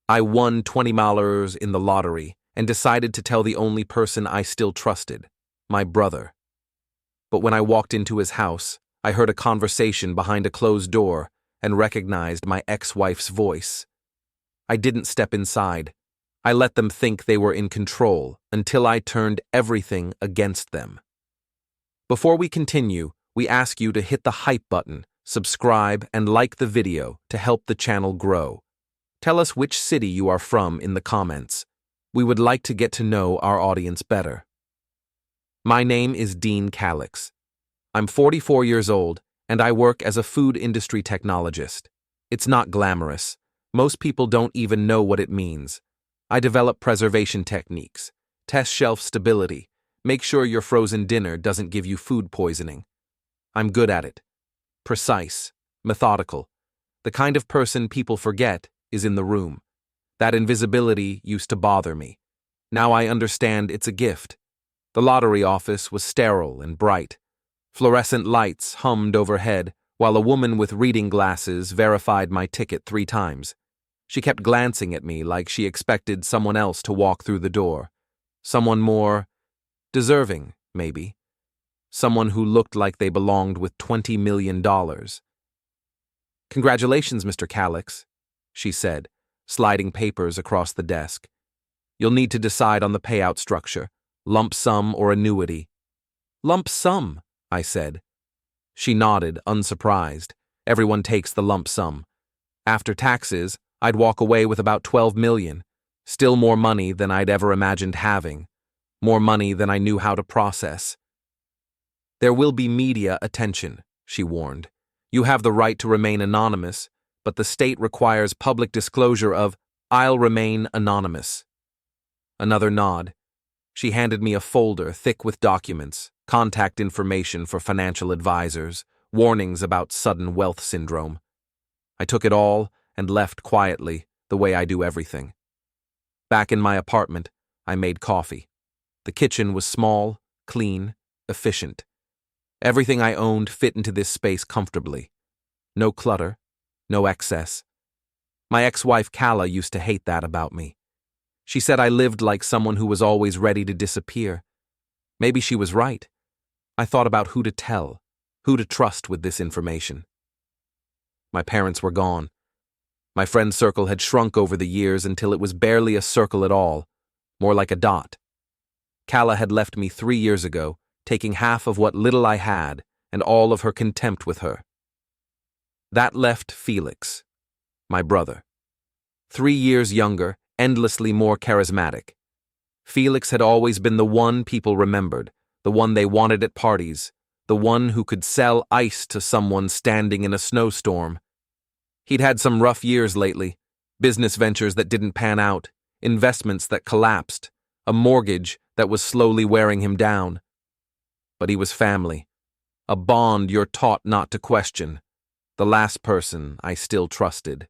I won $20 in the lottery and decided to tell the only person I still trusted, my brother. But when I walked into his house, I heard a conversation behind a closed door and recognized my ex-wife's voice. I didn't step inside. I let them think they were in control until I turned everything against them. Before we continue, we ask you to hit the hype button, subscribe, and like the video to help the channel grow. Tell us which city you are from in the comments. We would like to get to know our audience better. My name is Dean Calix. I'm 44 years old, and I work as a food industry technologist. It's not glamorous. Most people don't even know what it means. I develop preservation techniques, test shelf stability, make sure your frozen dinner doesn't give you food poisoning. I'm good at it. Precise, methodical. The kind of person people forget is in the room. That invisibility used to bother me. Now I understand it's a gift. The lottery office was sterile and bright. Fluorescent lights hummed overhead, while a woman with reading glasses verified my ticket 3 times. She kept glancing at me like she expected someone else to walk through the door. Someone more deserving, maybe. Someone who looked like they belonged with $20 million. "Congratulations, Mr. Calix," she said, sliding papers across the desk. "You'll need to decide on the payout structure, lump sum or annuity." "Lump sum," I said. She nodded, unsurprised. Everyone takes the lump sum. After taxes, I'd walk away with about $12 million, still more money than I'd ever imagined having, more money than I knew how to process. "There will be media attention," she warned. "You have the right to remain anonymous, but the state requires public disclosure of, 'I'll remain anonymous.'" Another nod. She handed me a folder thick with documents, contact information for financial advisors, warnings about sudden wealth syndrome. I took it all and left quietly, the way I do everything. Back in my apartment, I made coffee. The kitchen was small, clean, efficient. Everything I owned fit into this space comfortably. No clutter, no excess. My ex-wife Calla used to hate that about me. She said I lived like someone who was always ready to disappear. Maybe she was right. I thought about who to tell, who to trust with this information. My parents were gone. My friend circle had shrunk over the years until it was barely a circle at all, more like a dot. Calla had left me 3 years ago, taking half of what little I had and all of her contempt with her. That left Felix, my brother. 3 years younger, endlessly more charismatic. Felix had always been the one people remembered, the one they wanted at parties, the one who could sell ice to someone standing in a snowstorm. He'd had some rough years lately, business ventures that didn't pan out, investments that collapsed, a mortgage that was slowly wearing him down. But he was family, a bond you're taught not to question, the last person I still trusted.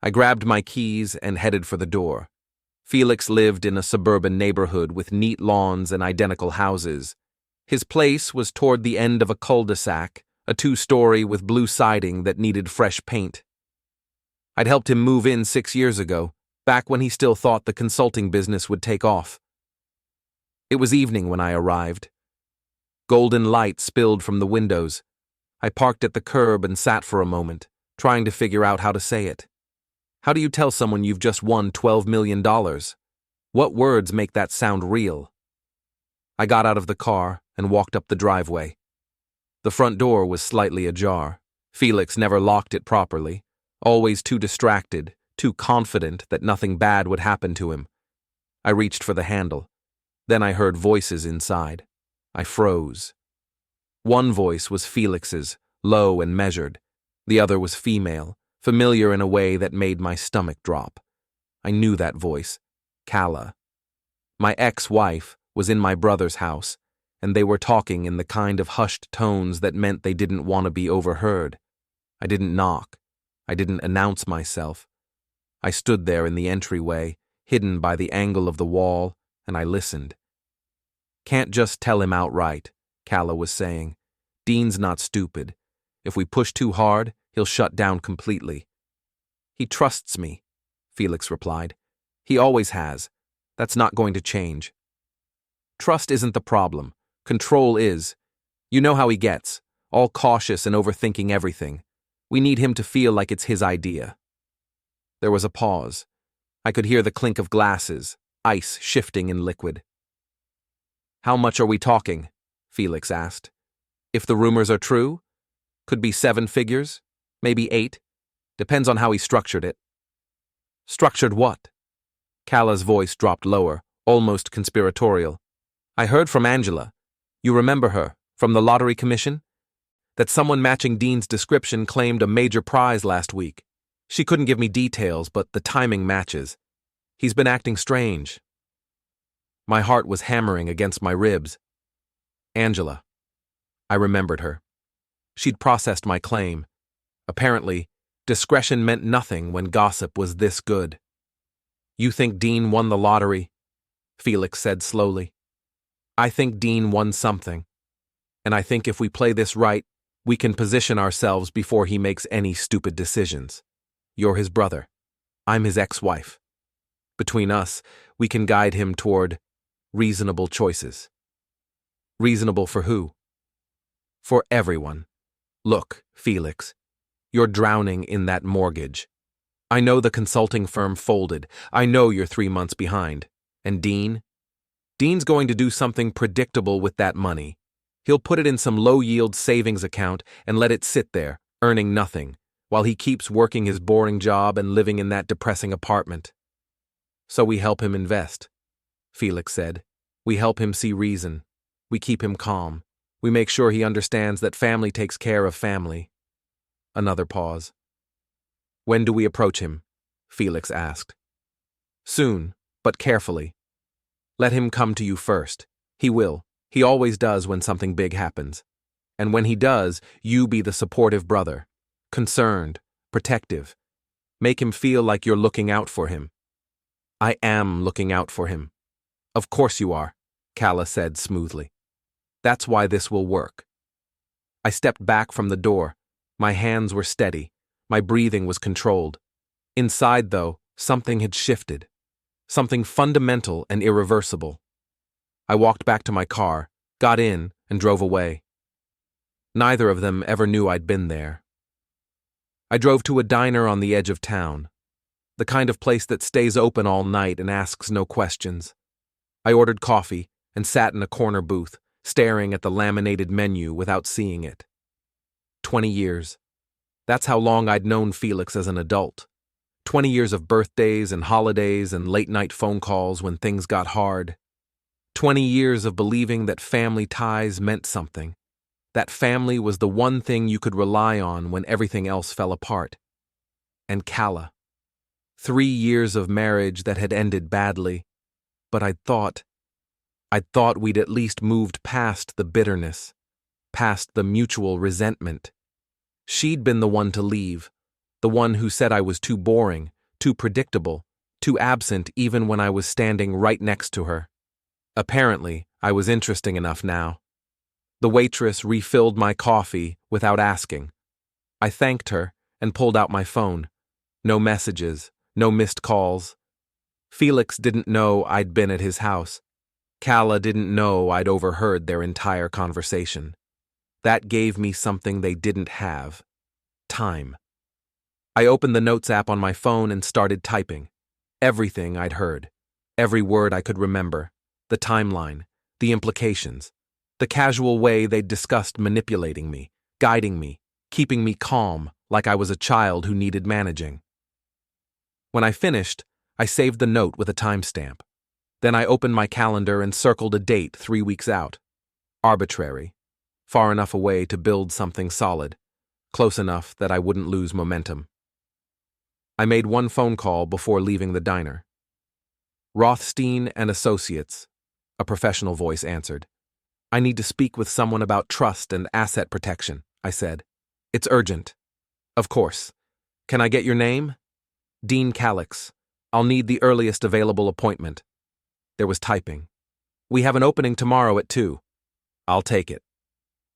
I grabbed my keys and headed for the door. Felix lived in a suburban neighborhood with neat lawns and identical houses. His place was toward the end of a cul-de-sac, a 2-story with blue siding that needed fresh paint. I'd helped him move in 6 years ago, back when he still thought the consulting business would take off. It was evening when I arrived. Golden light spilled from the windows. I parked at the curb and sat for a moment, trying to figure out how to say it. How do you tell someone you've just won $12 million? What words make that sound real? I got out of the car and walked up the driveway. The front door was slightly ajar. Felix never locked it properly, always too distracted, too confident that nothing bad would happen to him. I reached for the handle. Then I heard voices inside. I froze. One voice was Felix's, low and measured. The other was female, familiar in a way that made my stomach drop. I knew that voice. Calla. My ex-wife was in my brother's house, and they were talking in the kind of hushed tones that meant they didn't want to be overheard. I didn't knock. I didn't announce myself. I stood there in the entryway, hidden by the angle of the wall, and I listened. "Can't just tell him outright," Calla was saying. "Dean's not stupid. If we push too hard, he'll shut down completely. He trusts me," Felix replied. He always has. That's not going to change. Trust isn't the problem. Control is. You know how he gets, all cautious and overthinking everything. We need him to feel like it's his idea. There was a pause. I could hear the clink of glasses, ice shifting in liquid. How much are we talking? Felix asked. If the rumors are true? Could be 7 figures, maybe 8. Depends on how he structured it. Structured what? Calla's voice dropped lower, almost conspiratorial. I heard from Angela. You remember her, from the lottery commission? That someone matching Dean's description claimed a major prize last week. She couldn't give me details, but the timing matches. He's been acting strange. My heart was hammering against my ribs. Angela. I remembered her. She'd processed my claim. Apparently, discretion meant nothing when gossip was this good. You think Dean won the lottery? Felix said slowly. I think Dean won something. And I think if we play this right, we can position ourselves before he makes any stupid decisions. You're his brother. I'm his ex-wife. Between us, we can guide him toward reasonable choices. Reasonable for who? For everyone. Look, Felix, you're drowning in that mortgage. I know the consulting firm folded. I know you're 3 months behind. And Dean? Dean's going to do something predictable with that money. He'll put it in some low-yield savings account and let it sit there, earning nothing, while he keeps working his boring job and living in that depressing apartment. So we help him invest, Felix said. We help him see reason. We keep him calm. We make sure he understands that family takes care of family. Another pause. When do we approach him? Felix asked. Soon, but carefully. Let him come to you first. He will. He always does when something big happens. And when he does, you be the supportive brother. Concerned, protective. Make him feel like you're looking out for him. I am looking out for him. Of course you are, Calla said smoothly. That's why this will work. I stepped back from the door. My hands were steady. My breathing was controlled. Inside, though, something had shifted. Something fundamental and irreversible. I walked back to my car, got in, and drove away. Neither of them ever knew I'd been there. I drove to a diner on the edge of town, the kind of place that stays open all night and asks no questions. I ordered coffee and sat in a corner booth, staring at the laminated menu without seeing it. 20 years. That's how long I'd known Felix as an adult. 20 years of birthdays and holidays and late-night phone calls when things got hard. 20 years of believing that family ties meant something. That family was the one thing you could rely on when everything else fell apart. And Calla. 3 years of marriage that had ended badly, but I'd thought we'd at least moved past the bitterness, past the mutual resentment. She'd been the one to leave, the one who said I was too boring, too predictable, too absent even when I was standing right next to her. Apparently, I was interesting enough now. The waitress refilled my coffee without asking. I thanked her and pulled out my phone. No messages, no missed calls. Felix didn't know I'd been at his house. Calla didn't know I'd overheard their entire conversation. That gave me something they didn't have. Time. I opened the notes app on my phone and started typing. Everything I'd heard. Every word I could remember. The timeline. The implications. The casual way they'd discussed manipulating me, guiding me, keeping me calm like I was a child who needed managing. When I finished, I saved the note with a timestamp. Then I opened my calendar and circled a date 3 weeks out. Arbitrary. Far enough away to build something solid. Close enough that I wouldn't lose momentum. I made one phone call before leaving the diner. Rothstein and Associates, a professional voice answered. I need to speak with someone about trust and asset protection, I said. It's urgent. Of course. Can I get your name? Dean Calix. I'll need the earliest available appointment. There was typing. We have an opening tomorrow at 2. I'll take it.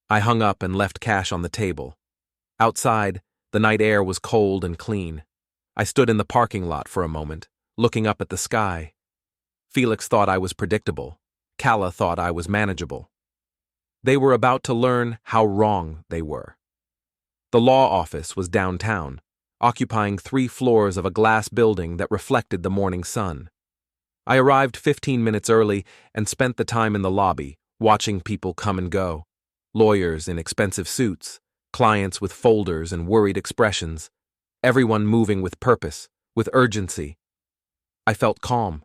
I hung up and left cash on the table. Outside, the night air was cold and clean. I stood in the parking lot for a moment, looking up at the sky. Felix thought I was predictable. Calla thought I was manageable. They were about to learn how wrong they were. The law office was downtown, occupying 3 floors of a glass building that reflected the morning sun. I arrived 15 minutes early and spent the time in the lobby, watching people come and go. Lawyers in expensive suits, clients with folders and worried expressions, everyone moving with purpose, with urgency. I felt calm.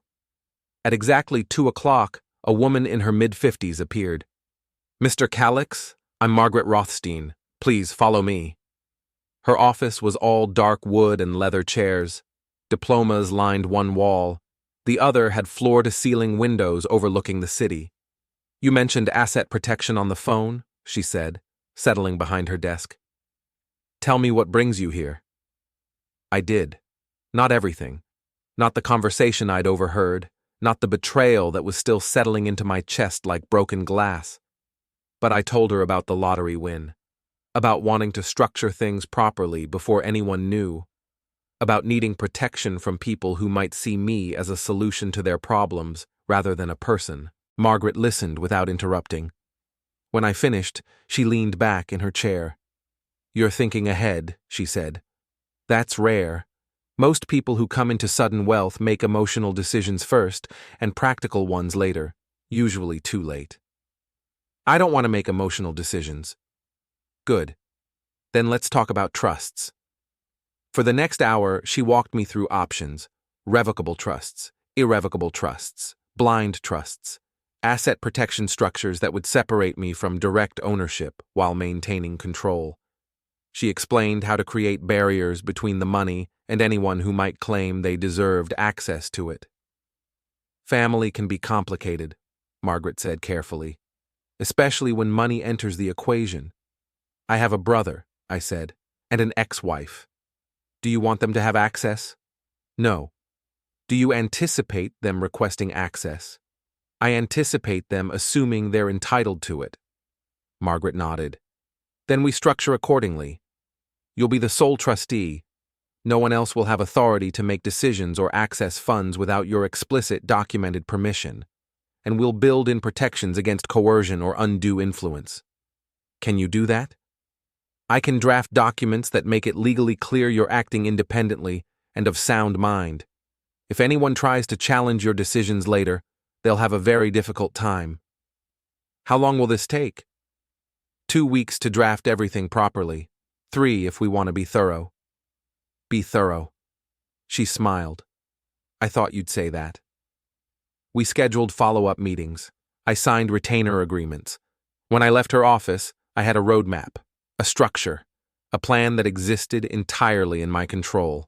At exactly 2 o'clock, a woman in her mid-50s appeared. "Mr. Calix, I'm Margaret Rothstein. Please follow me." Her office was all dark wood and leather chairs. Diplomas lined one wall. The other had floor-to-ceiling windows overlooking the city. "You mentioned asset protection on the phone," she said, settling behind her desk. "Tell me what brings you here." I did. Not everything. Not the conversation I'd overheard, not the betrayal that was still settling into my chest like broken glass. But I told her about the lottery win, about wanting to structure things properly before anyone knew, about needing protection from people who might see me as a solution to their problems rather than a person. Margaret listened without interrupting. When I finished, she leaned back in her chair. "You're thinking ahead," she said. "That's rare. Most people who come into sudden wealth make emotional decisions first and practical ones later, usually too late. I don't want to make emotional decisions." "Good. Then let's talk about trusts." For the next hour, she walked me through options: revocable trusts, irrevocable trusts, blind trusts, asset protection structures that would separate me from direct ownership while maintaining control. She explained how to create barriers between the money and anyone who might claim they deserved access to it. "Family can be complicated," Margaret said carefully, "especially when money enters the equation." "I have a brother," I said, "and an ex-wife. Do you want them to have access?" "No." "Do you anticipate them requesting access?" "I anticipate them assuming they're entitled to it." Margaret nodded. "Then we structure accordingly. You'll be the sole trustee. No one else will have authority to make decisions or access funds without your explicit documented permission. And we'll build in protections against coercion or undue influence." "Can you do that?" "I can draft documents that make it legally clear you're acting independently and of sound mind. If anyone tries to challenge your decisions later, they'll have a very difficult time." "How long will this take?" 2 weeks to draft everything properly. 3 if we want to be thorough." "Be thorough." She smiled. "I thought you'd say that." We scheduled follow-up meetings. I signed retainer agreements. When I left her office, I had a roadmap, a structure, a plan that existed entirely in my control.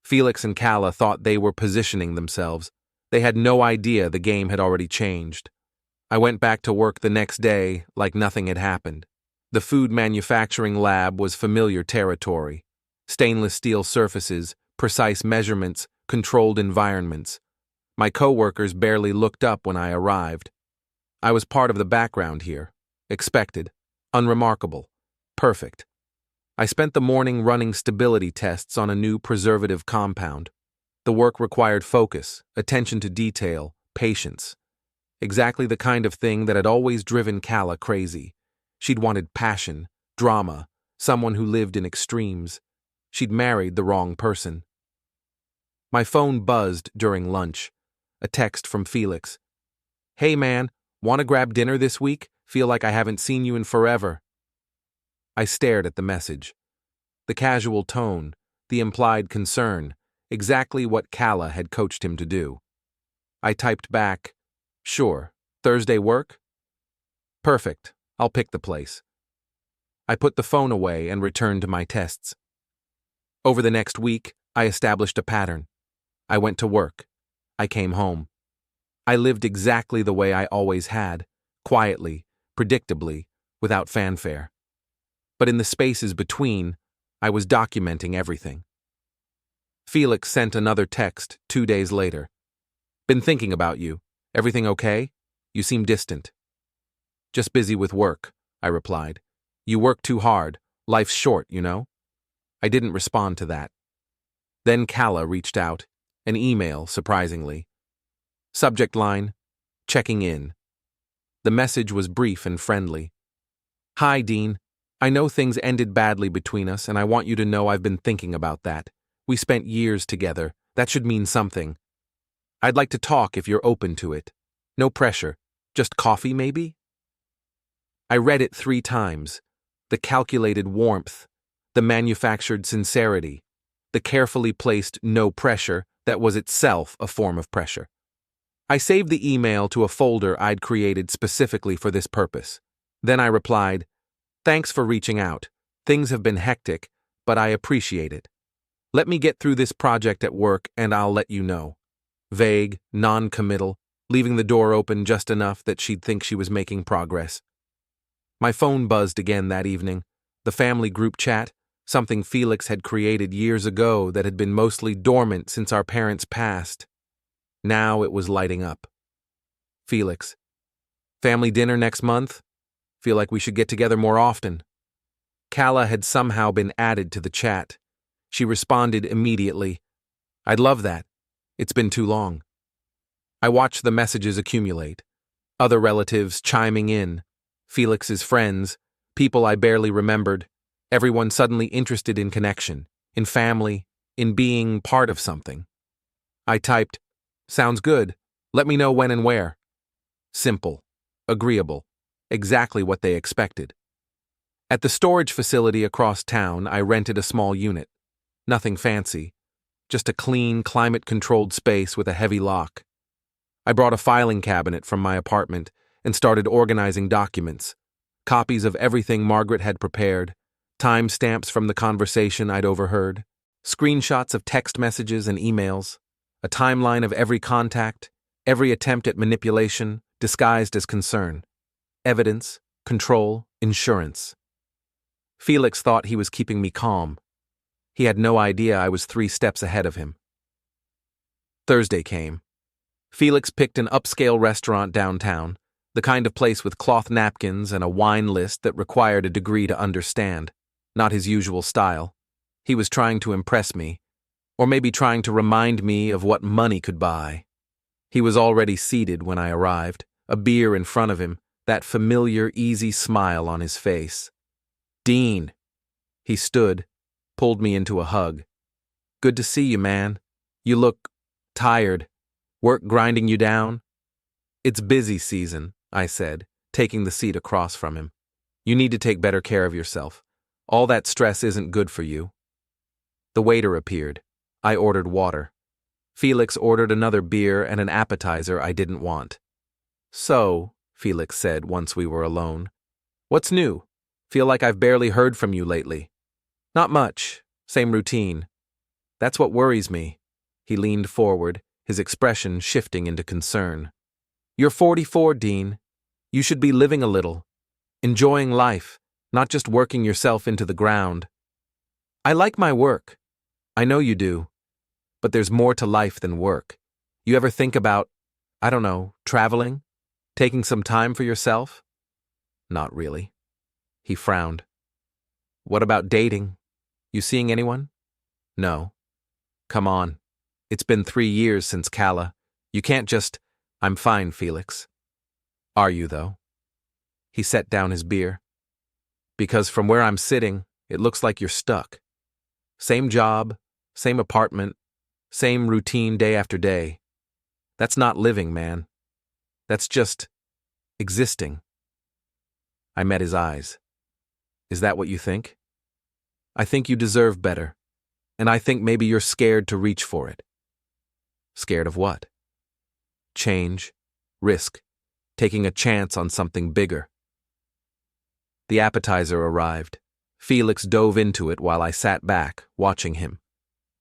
Felix and Calla thought they were positioning themselves. They had no idea the game had already changed. I went back to work the next day like nothing had happened. The food manufacturing lab was familiar territory. Stainless steel surfaces, precise measurements, controlled environments. My coworkers barely looked up when I arrived. I was part of the background here. Expected. Unremarkable. Perfect. I spent the morning running stability tests on a new preservative compound. The work required focus, attention to detail, patience. Exactly the kind of thing that had always driven Calla crazy. She'd wanted passion, drama, someone who lived in extremes. She'd married the wrong person. My phone buzzed during lunch. A text from Felix. "Hey man, want to grab dinner this week? Feel like I haven't seen you in forever." I stared at the message. The casual tone, the implied concern, exactly what Calla had coached him to do. I typed back, "Sure, Thursday work?" "Perfect, I'll pick the place." I put the phone away and returned to my tests. Over the next week, I established a pattern. I went to work. I came home. I lived exactly the way I always had, quietly, predictably, without fanfare. But in the spaces between, I was documenting everything. Felix sent another text 2 days later. "Been thinking about you. Everything okay? You seem distant." "Just busy with work," I replied. "You work too hard. Life's short, you know?" I didn't respond to that. Then Calla reached out. An email, surprisingly. Subject line, checking in. The message was brief and friendly. Hi, Dean. I know things ended badly between us, and I want you to know I've been thinking about that. We spent years together. That should mean something. I'd like to talk if you're open to it. No pressure. Just coffee, maybe? I read it 3 times. The calculated warmth, the manufactured sincerity, the carefully placed no pressure that was itself a form of pressure. I saved the email to a folder I'd created specifically for this purpose. Then I replied, "Thanks for reaching out. Things have been hectic, but I appreciate it. Let me get through this project at work and I'll let you know." Vague, non-committal, leaving the door open just enough that she'd think she was making progress. My phone buzzed again that evening. The family group chat, something Felix had created years ago that had been mostly dormant since our parents passed. Now it was lighting up. Felix. Family dinner next month? Feel like we should get together more often. Calla had somehow been added to the chat. She responded immediately. I'd love that. It's been too long. I watched the messages accumulate. Other relatives chiming in. Felix's friends, people I barely remembered. Everyone suddenly interested in connection, in family, in being part of something. I typed, "Sounds good. Let me know when and where." Simple. Agreeable. Exactly what they expected. At the storage facility across town, I rented a small unit. Nothing fancy. Just a clean, climate-controlled space with a heavy lock. I brought a filing cabinet from my apartment and started organizing documents. Copies of everything Margaret had prepared, timestamps from the conversation I'd overheard, screenshots of text messages and emails, a timeline of every contact, every attempt at manipulation disguised as concern. Evidence, control, insurance. Felix thought he was keeping me calm. He had no idea I was 3 steps ahead of him. Thursday came. Felix picked an upscale restaurant downtown, the kind of place with cloth napkins and a wine list that required a degree to understand, not his usual style. He was trying to impress me, or maybe trying to remind me of what money could buy. He was already seated when I arrived, a beer in front of him, that familiar, easy smile on his face. "Dean." He stood, pulled me into a hug. "Good to see you, man. You look tired. Work grinding you down?" "It's busy season," I said, taking the seat across from him. "You need to take better care of yourself. All that stress isn't good for you." The waiter appeared. I ordered water. Felix ordered another beer and an appetizer I didn't want. "So," Felix said once we were alone, "what's new? Feel like I've barely heard from you lately." "Not much. Same routine." "That's what worries me." He leaned forward, his expression shifting into concern. "You're 44, Dean. You should be living a little, enjoying life, not just working yourself into the ground." "I like my work. I know you do. But there's more to life than work. You ever think about, I don't know, traveling? Taking some time for yourself?" "Not really." He frowned. "What about dating? You seeing anyone?" "No." "Come on. It's been 3 years since Calla. You can't just..." "I'm fine, Felix." "Are you, though?" He set down his beer. "Because from where I'm sitting, it looks like you're stuck. Same job, same apartment, same routine day after day. That's not living, man. That's just existing." I met his eyes. "Is that what you think?" "I think you deserve better, and I think maybe you're scared to reach for it." "Scared of what?" "Change, risk, taking a chance on something bigger." The appetizer arrived. Felix dove into it while I sat back, watching him.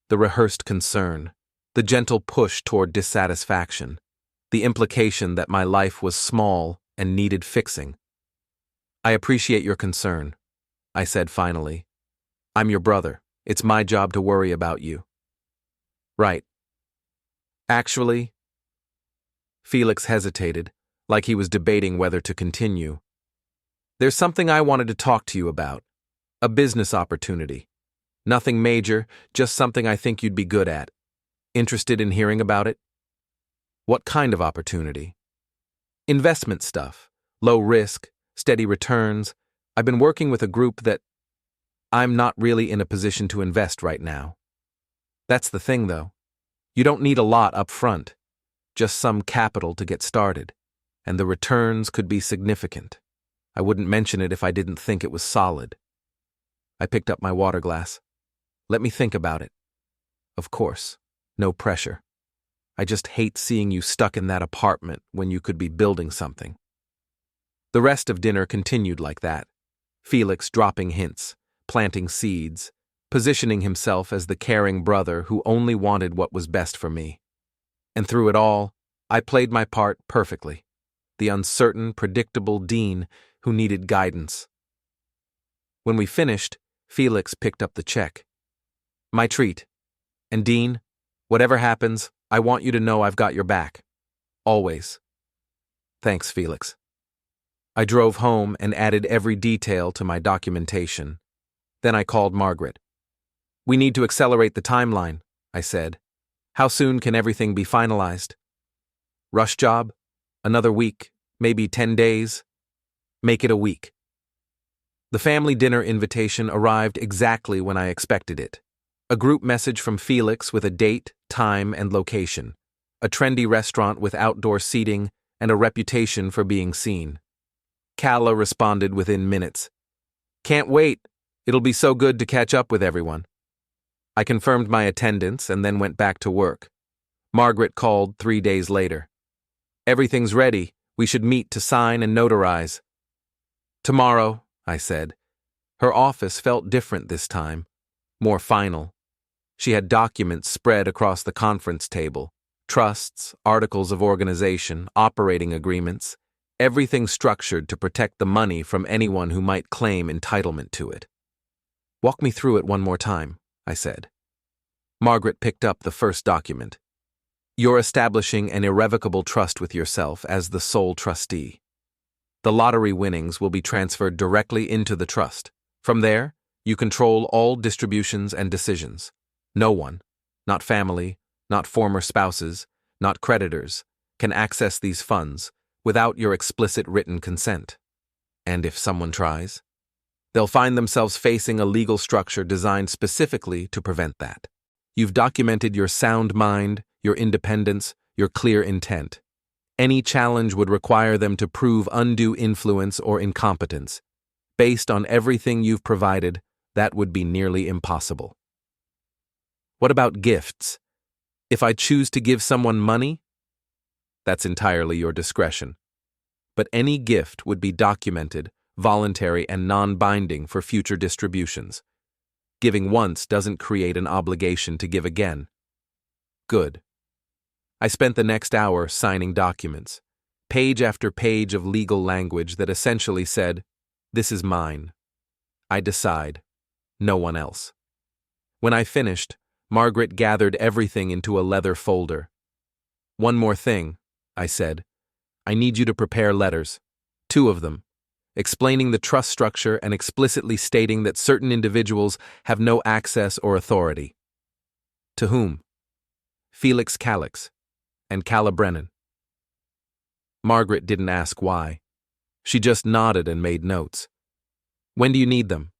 The rehearsed concern, the gentle push toward dissatisfaction, the implication that my life was small and needed fixing. "I appreciate your concern," I said finally. "I'm your brother. It's my job to worry about you." "Right. Actually..." Felix hesitated, like he was debating whether to continue. "There's something I wanted to talk to you about. A business opportunity. Nothing major, just something I think you'd be good at. Interested in hearing about it? What kind of opportunity? Investment stuff. Low risk, steady returns. I've been working with a group that I'm not really in a position to invest right now. That's the thing, though. You don't need a lot up front, just some capital to get started, and the returns could be significant. I wouldn't mention it if I didn't think it was solid. I picked up my water glass. Let me think about it. Of course, no pressure. I just hate seeing you stuck in that apartment when you could be building something. The rest of dinner continued like that. Felix dropping hints, planting seeds, positioning himself as the caring brother who only wanted what was best for me. And through it all, I played my part perfectly. The uncertain, predictable Dean who needed guidance. When we finished, Felix picked up the check. My treat. And Dean, whatever happens, I want you to know I've got your back. Always. Thanks, Felix. I drove home and added every detail to my documentation. Then I called Margaret. We need to accelerate the timeline, I said. How soon can everything be finalized? Rush job? Another week? Maybe 10 days? Make it a week. The family dinner invitation arrived exactly when I expected it. A group message from Felix with a date, time, and location. A trendy restaurant with outdoor seating and a reputation for being seen. Calla responded within minutes. Can't wait. It'll be so good to catch up with everyone. I confirmed my attendance and then went back to work. Margaret called 3 days later. Everything's ready. We should meet to sign and notarize. Tomorrow, I said. Her office felt different this time. More final. She had documents spread across the conference table. Trusts, articles of organization, operating agreements. Everything structured to protect the money from anyone who might claim entitlement to it. Walk me through it one more time, I said. Margaret picked up the first document. You're establishing an irrevocable trust with yourself as the sole trustee. The lottery winnings will be transferred directly into the trust. From there, you control all distributions and decisions. No one, not family, not former spouses, not creditors, can access these funds without your explicit written consent. And if someone tries, they'll find themselves facing a legal structure designed specifically to prevent that. You've documented your sound mind, your independence, your clear intent. Any challenge would require them to prove undue influence or incompetence. Based on everything you've provided, that would be nearly impossible. What about gifts? If I choose to give someone money? That's entirely your discretion. But any gift would be documented, voluntary, and non-binding for future distributions. Giving once doesn't create an obligation to give again. Good. I spent the next hour signing documents, page after page of legal language that essentially said, "This is mine. I decide. No one else." When I finished, Margaret gathered everything into a leather folder. One more thing, I said. I need you to prepare letters. 2 of them. Explaining the trust structure and explicitly stating that certain individuals have no access or authority. To whom? Felix Calix and Calla Brennan. Margaret didn't ask why. She just nodded and made notes. When do you need them?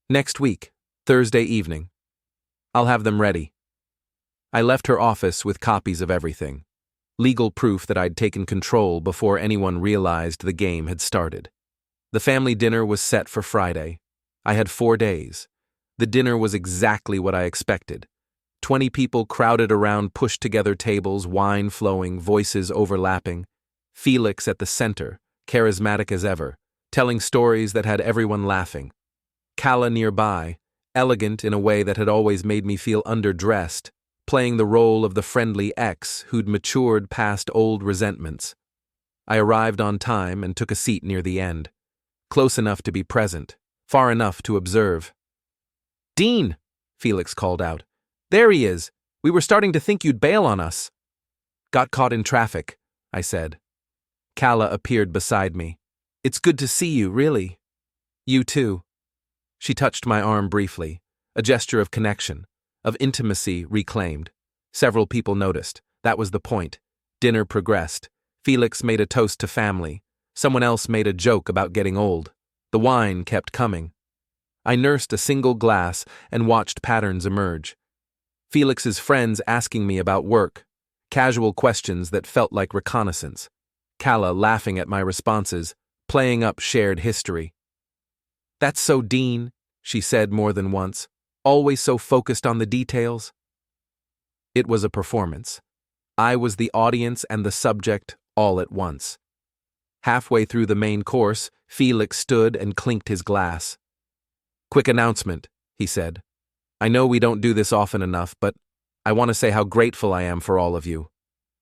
Next week, Thursday evening. I'll have them ready. I left her office with copies of everything. Legal proof that I'd taken control before anyone realized the game had started. The family dinner was set for Friday. I had 4 days. The dinner was exactly what I expected. 20 people crowded around pushed-together tables, wine flowing, voices overlapping. Felix at the center, charismatic as ever, telling stories that had everyone laughing. Calla nearby, elegant in a way that had always made me feel underdressed, playing the role of the friendly ex who'd matured past old resentments. I arrived on time and took a seat near the end. Close enough to be present, far enough to observe. "Dean!" Felix called out. "There he is! We were starting to think you'd bail on us." "Got caught in traffic," I said. Calla appeared beside me. "It's good to see you, really." "You too." She touched my arm briefly. A gesture of connection, of intimacy reclaimed. Several people noticed. That was the point. Dinner progressed. Felix made a toast to family. Someone else made a joke about getting old. The wine kept coming. I nursed a single glass and watched patterns emerge. Felix's friends asking me about work. Casual questions that felt like reconnaissance. Calla laughing at my responses, playing up shared history. "That's so Dean," she said more than once. "Always so focused on the details." It was a performance. I was the audience and the subject all at once. Halfway through the main course, Felix stood and clinked his glass. "Quick announcement," he said. "I know we don't do this often enough, but I want to say how grateful I am for all of you.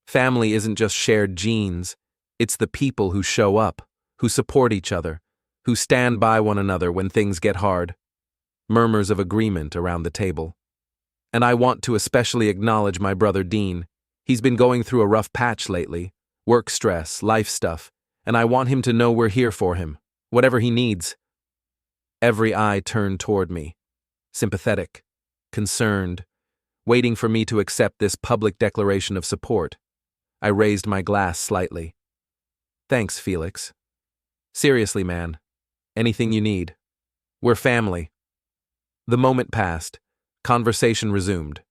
Family isn't just shared genes, it's the people who show up, who support each other, who stand by one another when things get hard." Murmurs of agreement around the table. "And I want to especially acknowledge my brother Dean. He's been going through a rough patch lately, work stress, life stuff, and I want him to know we're here for him, whatever he needs." Every eye turned toward me, sympathetic, concerned, waiting for me to accept this public declaration of support. I raised my glass slightly. "Thanks, Felix. Seriously, man. Anything you need. We're family." The moment passed. Conversation resumed.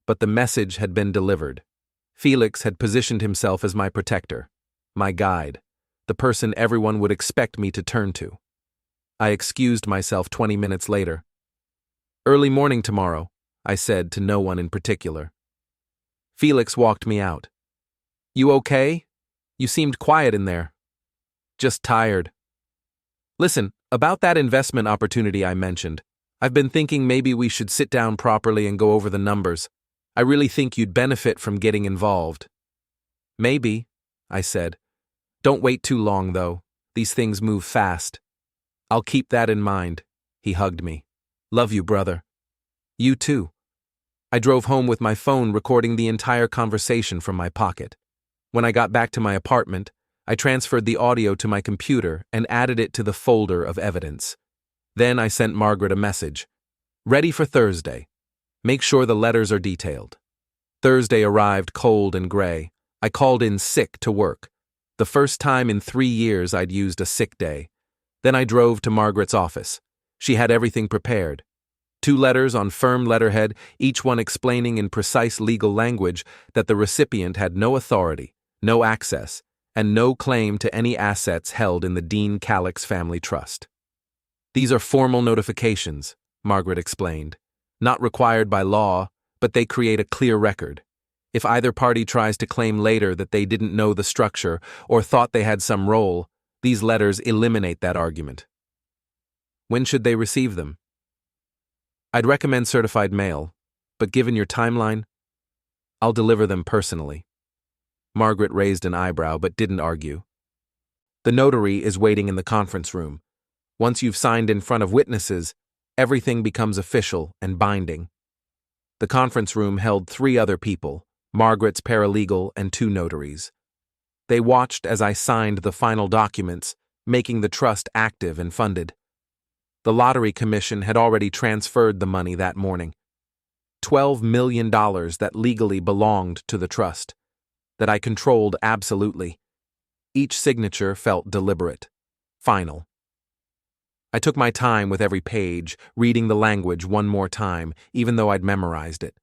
But the message had been delivered. Felix had positioned himself as my protector, my guide, the person everyone would expect me to turn to. I excused myself 20 minutes later. "Early morning tomorrow," I said to no one in particular. Felix walked me out. "You okay? You seemed quiet in there." "Just tired." "Listen, about that investment opportunity I mentioned, I've been thinking maybe we should sit down properly and go over the numbers. I really think you'd benefit from getting involved." "Maybe," I said. "Don't wait too long, though. These things move fast." "I'll keep that in mind." He hugged me. "Love you, brother." "You too." I drove home with my phone recording the entire conversation from my pocket. When I got back to my apartment, I transferred the audio to my computer and added it to the folder of evidence. Then I sent Margaret a message. "Ready for Thursday. Make sure the letters are detailed." Thursday arrived cold and gray. I called in sick to work. The first time in 3 years I'd used a sick day. Then I drove to Margaret's office. She had everything prepared. 2 letters on firm letterhead, each one explaining in precise legal language that the recipient had no authority, no access, and no claim to any assets held in the Dean Calix family trust. "These are formal notifications," Margaret explained. "Not required by law, but they create a clear record. If either party tries to claim later that they didn't know the structure or thought they had some role, these letters eliminate that argument." "When should they receive them?" "I'd recommend certified mail, but given your timeline, I'll deliver them personally." Margaret raised an eyebrow but didn't argue. "The notary is waiting in the conference room. Once you've signed in front of witnesses, everything becomes official and binding." The conference room held 3 other people, Margaret's paralegal and 2 notaries. They watched as I signed the final documents, making the trust active and funded. The Lottery Commission had already transferred the money that morning. $12 million that legally belonged to the trust, that I controlled absolutely. Each signature felt deliberate, final. I took my time with every page, reading the language one more time, even though I'd memorized it.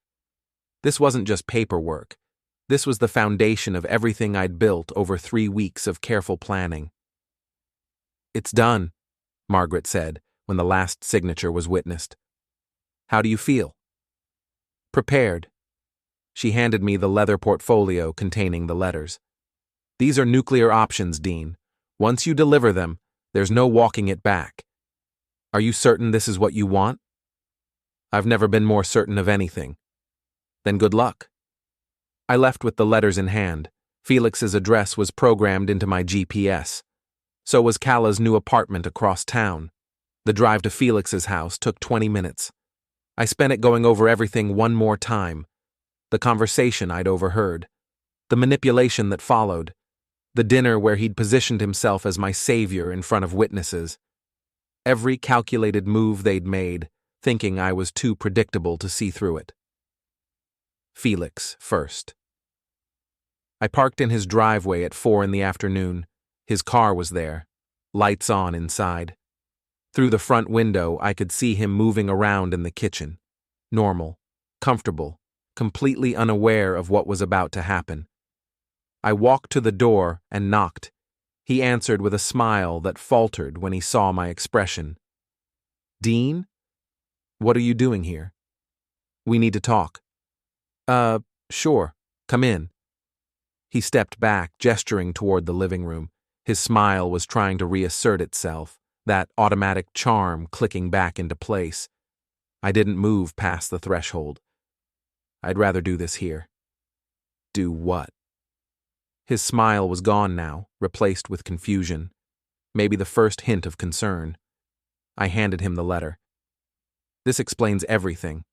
This wasn't just paperwork. This was the foundation of everything I'd built over 3 weeks of careful planning. "It's done," Margaret said when the last signature was witnessed. "How do you feel?" "Prepared." She handed me the leather portfolio containing the letters. "These are nuclear options, Dean. Once you deliver them, there's no walking it back. Are you certain this is what you want?" "I've never been more certain of anything." "Then good luck." I left with the letters in hand. Felix's address was programmed into my GPS. So was Calla's new apartment across town. The drive to Felix's house took 20 minutes. I spent it going over everything one more time. The conversation I'd overheard. The manipulation that followed. The dinner where he'd positioned himself as my savior in front of witnesses. Every calculated move they'd made, thinking I was too predictable to see through it. Felix first. I parked in his driveway at 4 in the afternoon. His car was there, lights on inside. Through the front window, I could see him moving around in the kitchen. Normal, comfortable, completely unaware of what was about to happen. I walked to the door and knocked. He answered with a smile that faltered when he saw my expression. "Dean? What are you doing here? We need to talk." Sure. Come in." He stepped back, gesturing toward the living room. His smile was trying to reassert itself, that automatic charm clicking back into place. I didn't move past the threshold. "I'd rather do this here." "Do what?" His smile was gone now, replaced with confusion, maybe the first hint of concern. I handed him the letter. "This explains everything.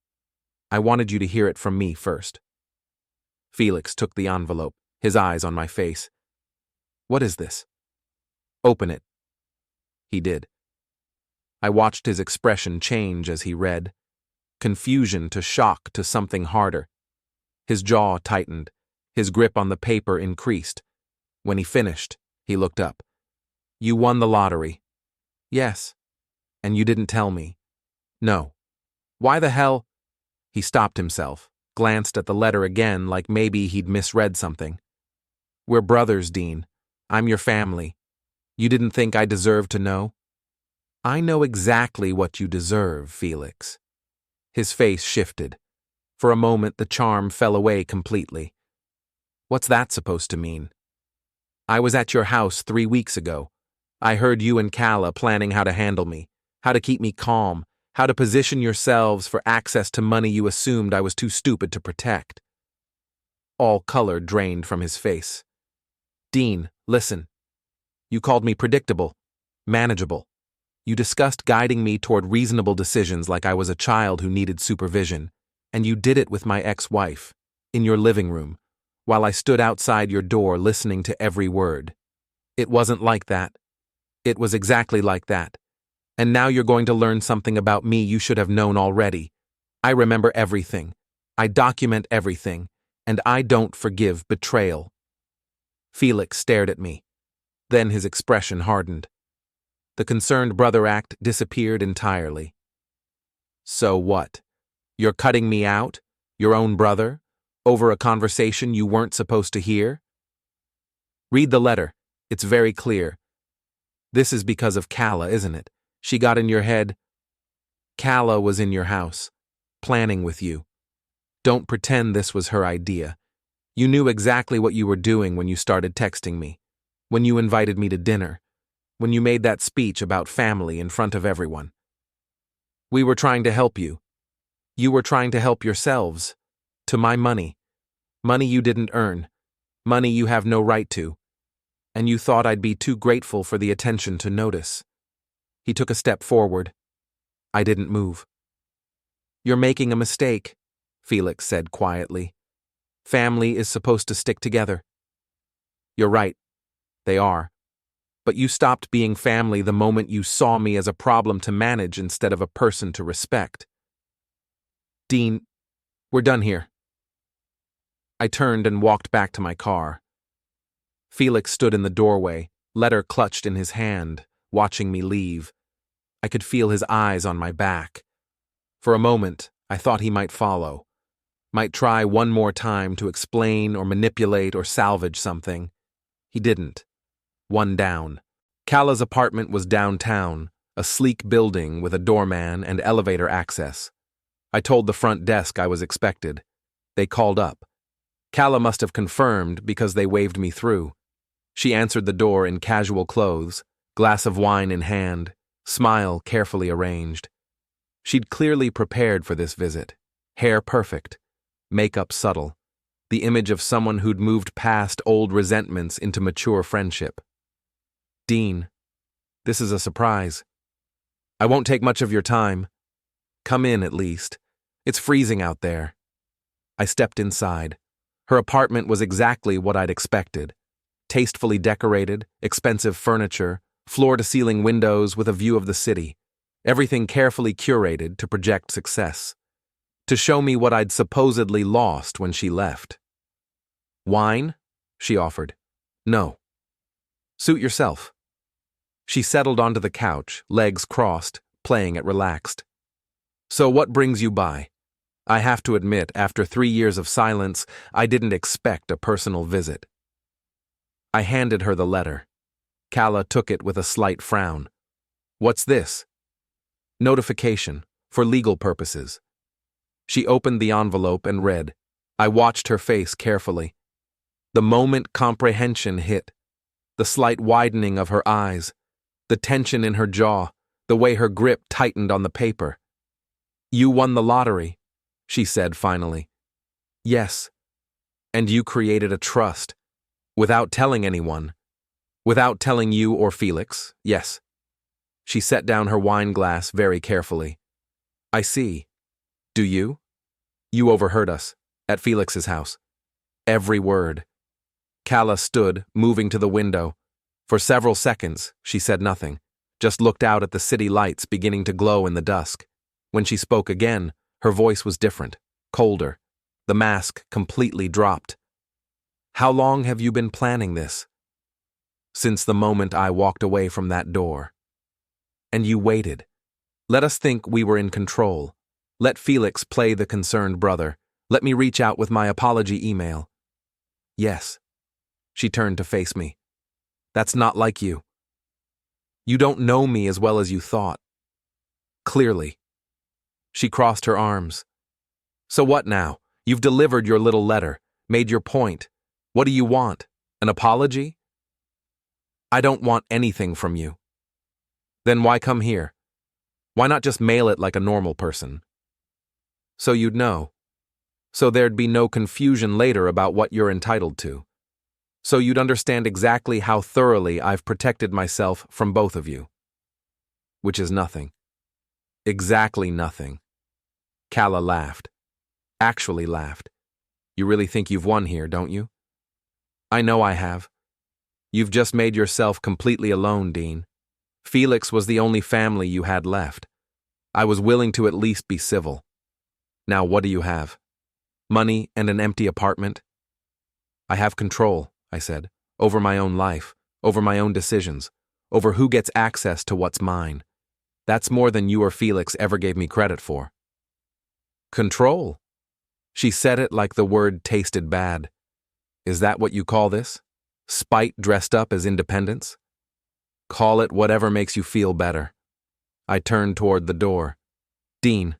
I wanted you to hear it from me first." Felix took the envelope, his eyes on my face. "What is this?" "Open it." He did. I watched his expression change as he read. Confusion to shock to something harder. His jaw tightened. His grip on the paper increased. When he finished, he looked up. "You won the lottery." "Yes." "And you didn't tell me." "No." "Why the hell?" He stopped himself, glanced at the letter again like maybe he'd misread something. "We're brothers, Dean. I'm your family. You didn't think I deserved to know?" "I know exactly what you deserve, Felix." His face shifted. For a moment, the charm fell away completely. "What's that supposed to mean?" "I was at your house 3 weeks ago. I heard you and Calla planning how to handle me, how to keep me calm, how to position yourselves for access to money you assumed I was too stupid to protect." All color drained from his face. "Dean, listen. You called me predictable, manageable. You discussed guiding me toward reasonable decisions like I was a child who needed supervision, and you did it with my ex-wife, in your living room, while I stood outside your door listening to every word. It wasn't like that. It was exactly like that. And now you're going to learn something about me you should have known already. I remember everything. I document everything. And I don't forgive betrayal." Felix stared at me. Then his expression hardened. The concerned brother act disappeared entirely. "So what? You're cutting me out, your own brother, over a conversation you weren't supposed to hear?" "Read the letter. It's very clear. This is because of Calla, isn't it? She got in your head." "Calla was in your house, planning with you. Don't pretend this was her idea. You knew exactly what you were doing when you started texting me, when you invited me to dinner, when you made that speech about family in front of everyone. We were trying to help you. You were trying to help yourselves. To my money. Money you didn't earn. Money you have no right to. And you thought I'd be too grateful for the attention to notice." He took a step forward. I didn't move. "You're making a mistake," Felix said quietly. "Family is supposed to stick together." "You're right. They are. But you stopped being family the moment you saw me as a problem to manage instead of a person to respect." "Dean, we're done here." I turned and walked back to my car. Felix stood in the doorway, letter clutched in his hand, watching me leave. I could feel his eyes on my back. For a moment, I thought he might follow, might try one more time to explain or manipulate or salvage something. He didn't. One down. Calla's apartment was downtown, a sleek building with a doorman and elevator access. I told the front desk I was expected. They called up. Calla must have confirmed because they waved me through. She answered the door in casual clothes, glass of wine in hand, smile carefully arranged. She'd clearly prepared for this visit. Hair perfect, makeup subtle, the image of someone who'd moved past old resentments into mature friendship. "Dean, this is a surprise. I won't take much of your time. Come in, at least. It's freezing out there." I stepped inside. Her apartment was exactly what I'd expected. Tastefully decorated, expensive furniture, floor-to-ceiling windows with a view of the city. Everything carefully curated to project success, to show me what I'd supposedly lost when she left. Wine? She offered. No. Suit yourself. She settled onto the couch, legs crossed, playing it relaxed. So what brings you by? I have to admit, after 3 years of silence, I didn't expect a personal visit. I handed her the letter. Calla took it with a slight frown. What's this? Notification, for legal purposes. She opened the envelope and read. I watched her face carefully. The moment comprehension hit, the slight widening of her eyes, the tension in her jaw, the way her grip tightened on the paper. You won the lottery, she said finally. Yes. And you created a trust, without telling anyone, without telling you or Felix, yes. She set down her wine glass very carefully. I see. Do you? You overheard us, at Felix's house. Every word. Calla stood, moving to the window. For several seconds, she said nothing, just looked out at the city lights beginning to glow in the dusk. When she spoke again, her voice was different, colder. The mask completely dropped. How long have you been planning this? Since the moment I walked away from that door. And you waited. Let us think we were in control. Let Felix play the concerned brother. Let me reach out with my apology email. Yes. She turned to face me. That's not like you. You don't know me as well as you thought. Clearly. She crossed her arms. So what now? You've delivered your little letter, made your point. What do you want? An apology? I don't want anything from you. Then why come here? Why not just mail it like a normal person? So you'd know. So there'd be no confusion later about what you're entitled to. So you'd understand exactly how thoroughly I've protected myself from both of you. Which is nothing. Exactly nothing. Calla laughed. Actually laughed. You really think you've won here, don't you? I know I have. You've just made yourself completely alone, Dean. Felix was the only family you had left. I was willing to at least be civil. Now what do you have? Money and an empty apartment? I have control, I said, over my own life, over my own decisions, over who gets access to what's mine. That's more than you or Felix ever gave me credit for. Control? She said it like the word tasted bad. Is that what you call this? Spite dressed up as independence? Call it whatever makes you feel better. I turned toward the door. Dean.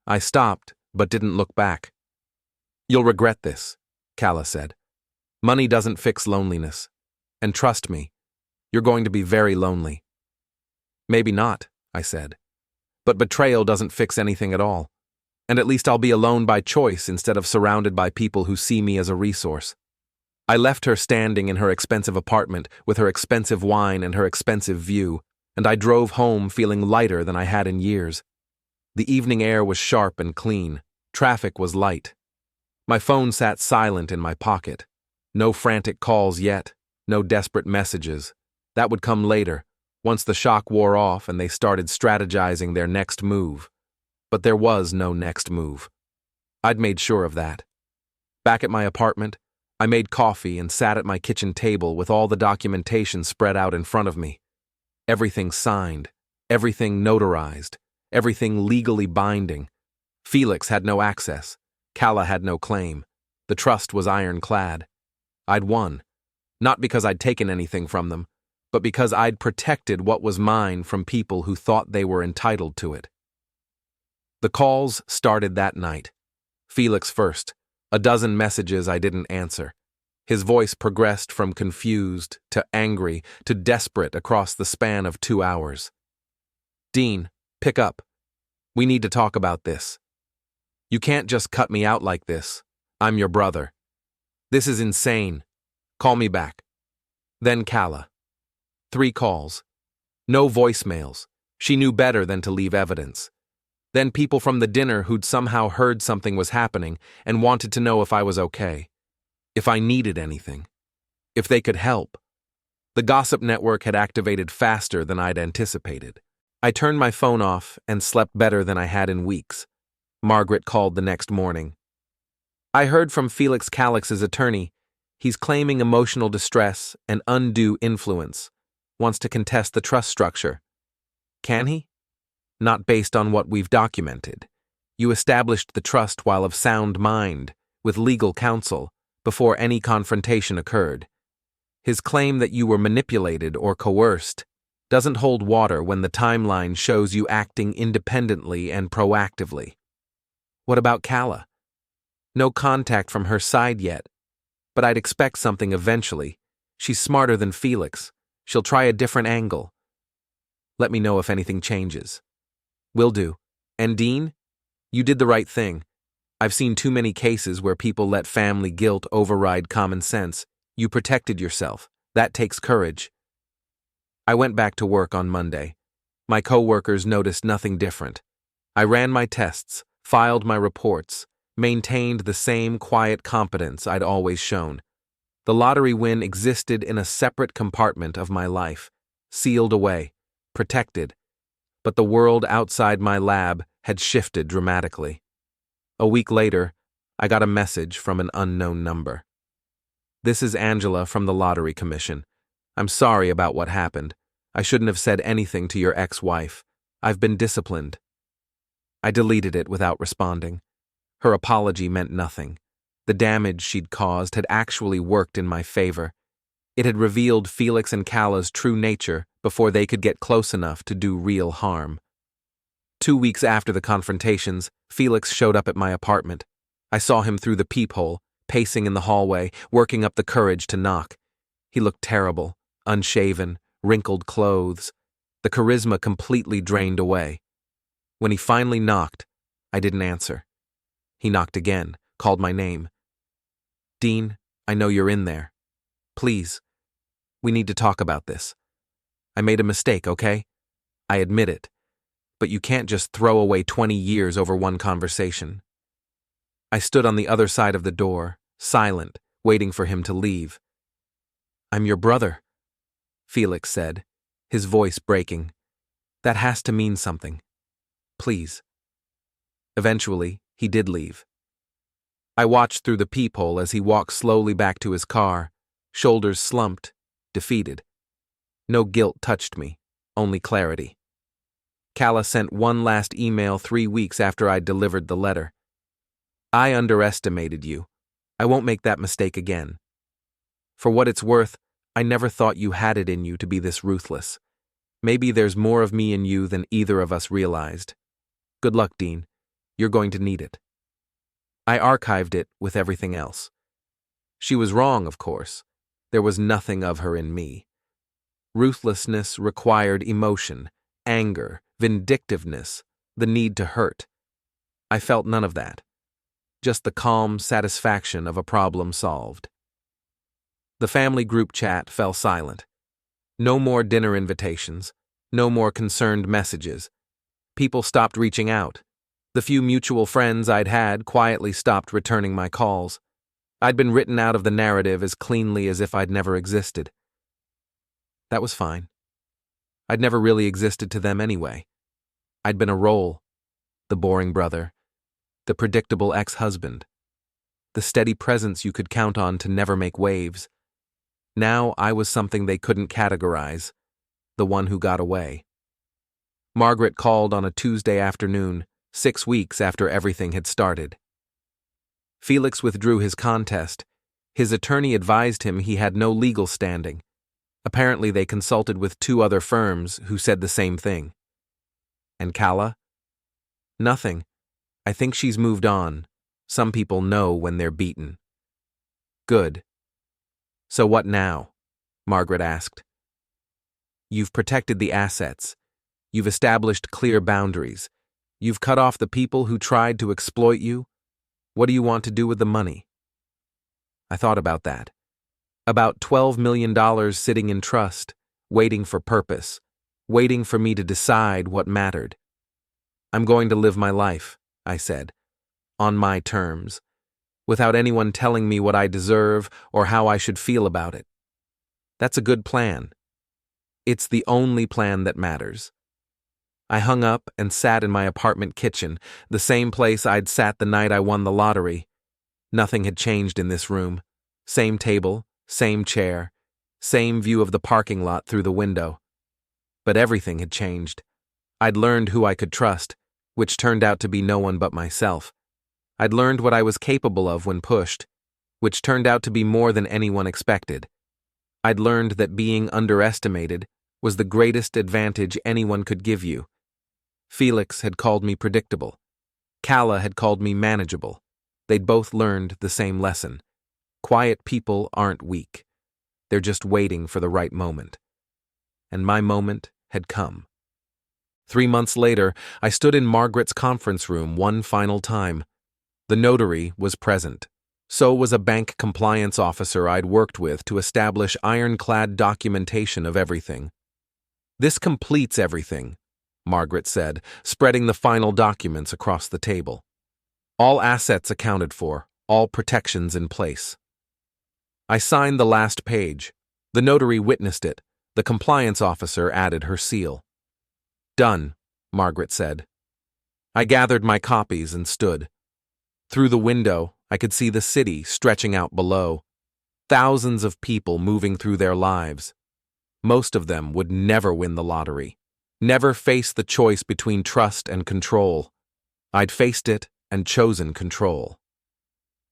I stopped, but didn't look back. You'll regret this, Calla said. Money doesn't fix loneliness. And trust me, you're going to be very lonely. Maybe not, I said. But betrayal doesn't fix anything at all. And at least I'll be alone by choice instead of surrounded by people who see me as a resource. I left her standing in her expensive apartment with her expensive wine and her expensive view, and I drove home feeling lighter than I had in years. The evening air was sharp and clean. Traffic was light. My phone sat silent in my pocket. No frantic calls yet, no desperate messages. That would come later, once the shock wore off and they started strategizing their next move. But there was no next move. I'd made sure of that. Back at my apartment, I made coffee and sat at my kitchen table with all the documentation spread out in front of me. Everything signed, everything notarized, everything legally binding. Felix had no access. Calla had no claim. The trust was ironclad. I'd won. Not because I'd taken anything from them, but because I'd protected what was mine from people who thought they were entitled to it. The calls started that night. Felix first. A dozen messages I didn't answer. His voice progressed from confused to angry to desperate across the span of 2 hours. Dean, pick up. We need to talk about this. You can't just cut me out like this. I'm your brother. This is insane. Call me back. Then Calla. 3 calls. No voicemails. She knew better than to leave evidence. Then people from the dinner who'd somehow heard something was happening and wanted to know if I was okay. If I needed anything. If they could help. The gossip network had activated faster than I'd anticipated. I turned my phone off and slept better than I had in weeks. Margaret called the next morning. I heard from Felix Calix's attorney. He's claiming emotional distress and undue influence, wants to contest the trust structure. Can he? Not based on what we've documented. You established the trust while of sound mind, with legal counsel, before any confrontation occurred. His claim that you were manipulated or coerced doesn't hold water when the timeline shows you acting independently and proactively. What about Calla? No contact from her side yet, but I'd expect something eventually. She's smarter than Felix. She'll try a different angle. Let me know if anything changes. Will do. And Dean, you did the right thing. I've seen too many cases where people let family guilt override common sense. You protected yourself. That takes courage. I went back to work on Monday. My coworkers noticed nothing different. I ran my tests, filed my reports, maintained the same quiet competence I'd always shown. The lottery win existed in a separate compartment of my life, sealed away, protected, but the world outside my lab had shifted dramatically. A week later, I got a message from an unknown number. This is Angela from the Lottery Commission. I'm sorry about what happened. I shouldn't have said anything to your ex-wife. I've been disciplined. I deleted it without responding. Her apology meant nothing. The damage she'd caused had actually worked in my favor. It had revealed Felix and Calla's true nature before they could get close enough to do real harm. 2 weeks after the confrontations, Felix showed up at my apartment. I saw him through the peephole, pacing in the hallway, working up the courage to knock. He looked terrible, unshaven, wrinkled clothes. The charisma completely drained away. When he finally knocked, I didn't answer. He knocked again, called my name. Dean, I know you're in there. Please, we need to talk about this. I made a mistake, okay? I admit it. But you can't just throw away 20 years over one conversation. I stood on the other side of the door, silent, waiting for him to leave. I'm your brother, Felix said, his voice breaking. That has to mean something. Please. Eventually, he did leave. I watched through the peephole as he walked slowly back to his car, shoulders slumped, defeated. No guilt touched me, only clarity. Calla sent one last email 3 weeks after I'd delivered the letter. I underestimated you. I won't make that mistake again. For what it's worth, I never thought you had it in you to be this ruthless. Maybe there's more of me in you than either of us realized. Good luck, Dean. You're going to need it. I archived it with everything else. She was wrong, of course. There was nothing of her in me. Ruthlessness required emotion, anger, vindictiveness, the need to hurt. I felt none of that. Just the calm satisfaction of a problem solved. The family group chat fell silent. No more dinner invitations, no more concerned messages. People stopped reaching out. The few mutual friends I'd had quietly stopped returning my calls. I'd been written out of the narrative as cleanly as if I'd never existed. That was fine. I'd never really existed to them anyway. I'd been a role, the boring brother, the predictable ex-husband, the steady presence you could count on to never make waves. Now I was something they couldn't categorize, the one who got away. Margaret called on a Tuesday afternoon, 6 weeks after everything had started. Felix withdrew his contest. His attorney advised him he had no legal standing. Apparently they consulted with 2 other firms who said the same thing. And Calla? Nothing. I think she's moved on. Some people know when they're beaten. Good. So what now? Margaret asked. You've protected the assets. You've established clear boundaries. You've cut off the people who tried to exploit you. What do you want to do with the money? I thought about that. About $12 million sitting in trust, waiting for purpose, waiting for me to decide what mattered. I'm going to live my life, I said, on my terms, without anyone telling me what I deserve or how I should feel about it. That's a good plan. It's the only plan that matters. I hung up and sat in my apartment kitchen, the same place I'd sat the night I won the lottery. Nothing had changed in this room. Same table, same chair, same view of the parking lot through the window. But everything had changed. I'd learned who I could trust, which turned out to be no one but myself. I'd learned what I was capable of when pushed, which turned out to be more than anyone expected. I'd learned that being underestimated was the greatest advantage anyone could give you. Felix had called me predictable. Calla had called me manageable. They'd both learned the same lesson. Quiet people aren't weak. They're just waiting for the right moment. And my moment had come. 3 months later, I stood in Margaret's conference room one final time. The notary was present. So was a bank compliance officer I'd worked with to establish ironclad documentation of everything. "This completes everything," Margaret said, spreading the final documents across the table. "All assets accounted for, all protections in place." I signed the last page. The notary witnessed it. The compliance officer added her seal. "Done," Margaret said. I gathered my copies and stood. Through the window, I could see the city stretching out below. Thousands of people moving through their lives. Most of them would never win the lottery, never face the choice between trust and control. I'd faced it and chosen control.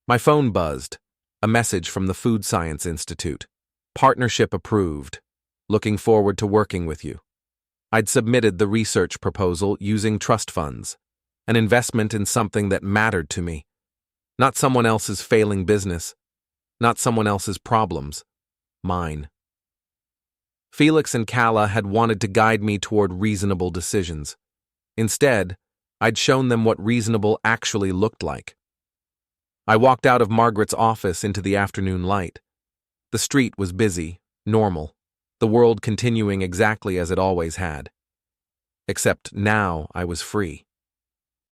My phone buzzed. A message from the Food Science Institute. "Partnership approved. Looking forward to working with you." I'd submitted the research proposal using trust funds, an investment in something that mattered to me. Not someone else's failing business, not someone else's problems, mine. Felix and Calla had wanted to guide me toward reasonable decisions. Instead, I'd shown them what reasonable actually looked like. I walked out of Margaret's office into the afternoon light. The street was busy, normal, the world continuing exactly as it always had. Except now I was free.